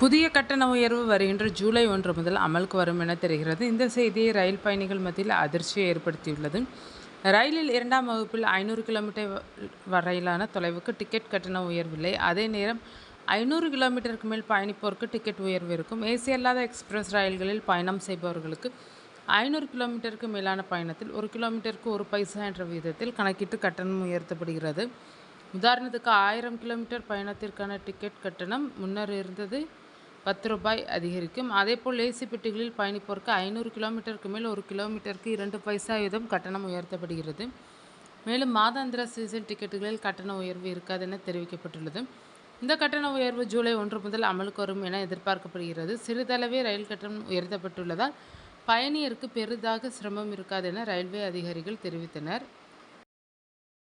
புதிய கட்டண உயர்வு வருகின்ற ஜூலை 1 முதல் அமலுக்கு வரும் என தெரிகிறது. இந்த செய்தியை ரயில் பயணிகள் மத்தியில் அதிர்ச்சியை ஏற்படுத்தியுள்ளது. ரயிலில் 2ஆம் வகுப்பில் 500 கிலோமீட்டர் வரையிலான தொலைவுக்கு டிக்கெட் கட்டண உயர்வில்லை. அதே நேரம் 500 கிலோமீட்டருக்கு மேல் பயணிப்போருக்கு டிக்கெட் உயர்வு இருக்கும். ஏசி அல்லாத எக்ஸ்பிரஸ் ரயில்களில் பயணம் செய்பவர்களுக்கு 500 கிலோமீட்டருக்கு மேலான பயணத்தில் 1 கிலோமீட்டருக்கு 1 பைசா என்ற விகிதத்தில் கணக்கிட்டு கட்டணம் உயர்த்தப்படுகிறது. உதாரணத்துக்கு 1000 கிலோமீட்டர் பயணத்திற்கான டிக்கெட் கட்டணம் முன்னர் இருந்தது ரூ. 10 அதிகரிக்கும். அதேபோல் ஏசி பெட்டிகளில் பயணிப்போருக்கு 500 கிலோமீட்டருக்கு மேல் 1 கிலோமீட்டருக்கு 2 பைசா வீதம் கட்டணம் உயர்த்தப்படுகிறது. மேலும் மாதாந்திர சீசன் டிக்கெட்டுகளில் கட்டண உயர்வு இருக்காது என தெரிவிக்கப்பட்டுள்ளது. இந்த கட்டண உயர்வு ஜூலை 1 முதல் அமலுக்கு வரும் என எதிர்பார்க்கப்படுகிறது. சிறிதளவே ரயில் கட்டணம் உயர்த்தப்பட்டுள்ளதால் பயணியருக்கு பெரிதாக சிரமம் இருக்காது என ரயில்வே அதிகாரிகள் தெரிவித்தனர்.